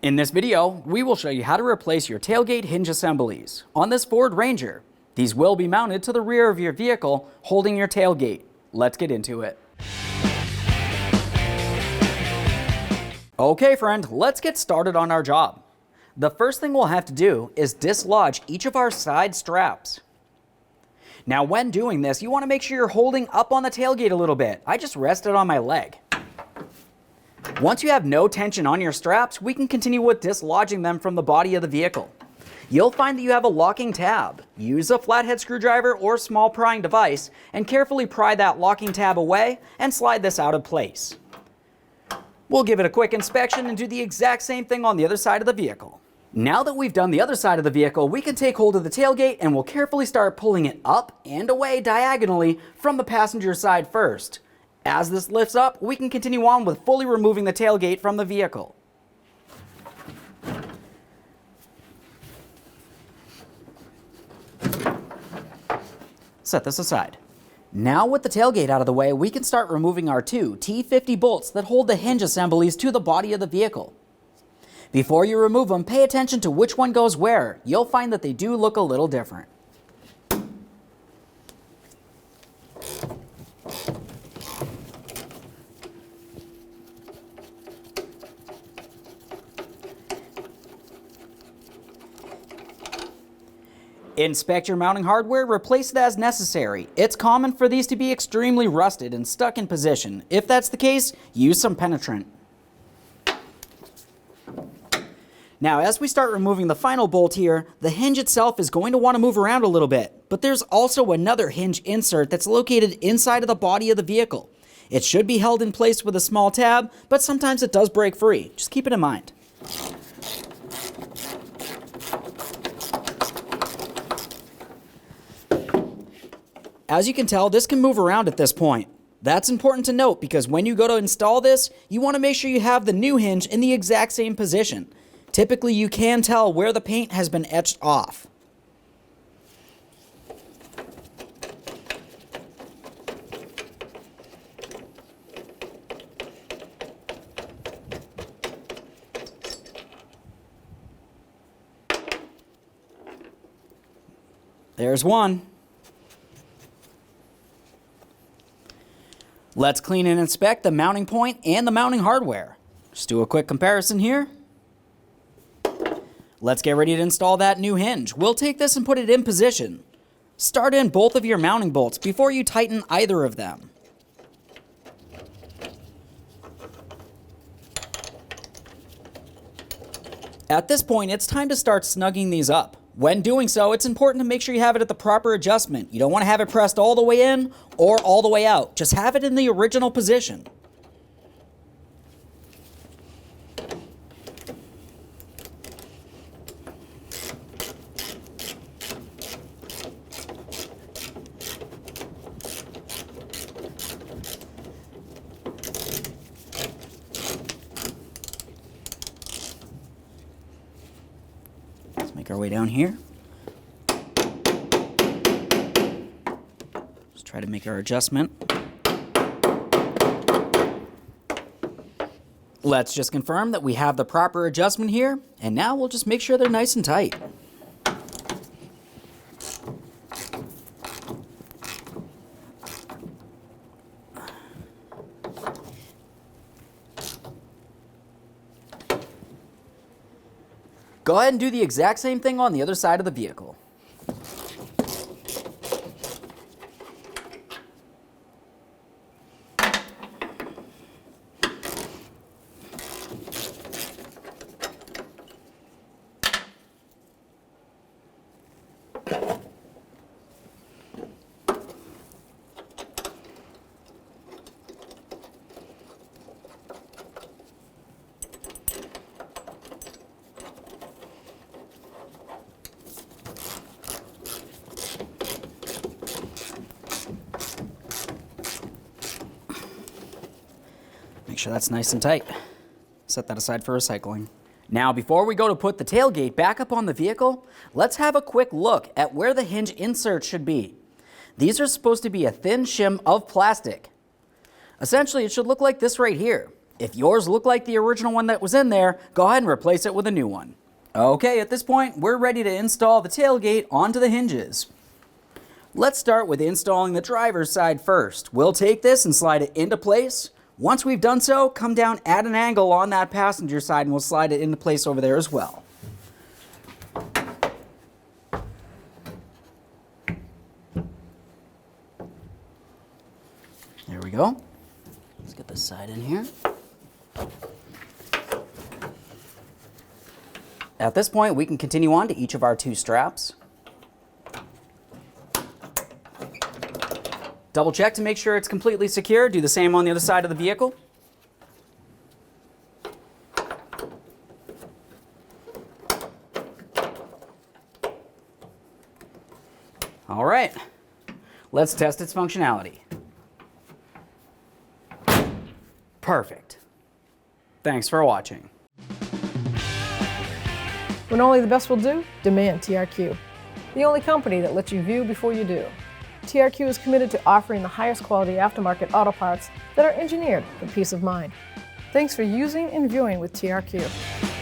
In this video, we will show you how to replace your tailgate hinge assemblies on this Ford Ranger. These will be mounted to the rear of your vehicle, holding your tailgate. Let's get into it. Okay friend, let's get started on our job. The first thing we'll have to do is dislodge each of our side straps. Now when doing this, you want to make sure you're holding up on the tailgate a little bit. I just rested on my leg. Once you have no tension on your straps, we can continue with dislodging them from the body of the vehicle. You'll find that you have a locking tab. Use a flathead screwdriver or small prying device and carefully pry that locking tab away and slide this out of place. We'll give it a quick inspection and do the exact same thing on the other side of the vehicle. Now that we've done the other side of the vehicle, we can take hold of the tailgate and we'll carefully start pulling it up and away diagonally from the passenger side first. As this lifts up, we can continue on with fully removing the tailgate from the vehicle. Set this aside. Now with the tailgate out of the way, we can start removing our two T50 bolts that hold the hinge assemblies to the body of the vehicle. Before you remove them, pay attention to which one goes where. You'll find that they do look a little different. Inspect your mounting hardware, replace it as necessary. It's common for these to be extremely rusted and stuck in position. If that's the case, use some penetrant. Now, as we start removing the final bolt here, the hinge itself is going to want to move around a little bit, but there's also another hinge insert that's located inside of the body of the vehicle. It should be held in place with a small tab, but sometimes it does break free. Just keep it in mind. As you can tell, this can move around at this point. That's important to note because when you go to install this, you want to make sure you have the new hinge in the exact same position. Typically, you can tell where the paint has been etched off. There's one. Let's clean and inspect the mounting point and the mounting hardware. Just do a quick comparison here. Let's get ready to install that new hinge. We'll take this and put it in position. Start in both of your mounting bolts before you tighten either of them. At this point, it's time to start snugging these up. When doing so, it's important to make sure you have it at the proper adjustment. You don't want to have it pressed all the way in or all the way out. Just have it in the original position. Make our way down here. Just try to make our adjustment. Let's just confirm that we have the proper adjustment here, and now we'll just make sure they're nice and tight. Go ahead and do the exact same thing on the other side of the vehicle. Make sure that's nice and tight. Set that aside for recycling. Now, before we go to put the tailgate back up on the vehicle, let's have a quick look at where the hinge inserts should be. These are supposed to be a thin shim of plastic. Essentially, it should look like this right here. If yours looked like the original one that was in there, go ahead and replace it with a new one. Okay, at this point, we're ready to install the tailgate onto the hinges. Let's start with installing the driver's side first. We'll take this and slide it into place. Once we've done so, come down at an angle on that passenger side and we'll slide it into place over there as well. There we go. Let's get this side in here. At this point, we can continue on to each of our 2 straps. Double check to make sure it's completely secure. Do the same on the other side of the vehicle. All right, let's test its functionality. Perfect. Thanks for watching. When only the best will do, demand TRQ. The only company that lets you view before you do. TRQ is committed to offering the highest quality aftermarket auto parts that are engineered for peace of mind. Thanks for using and viewing with TRQ.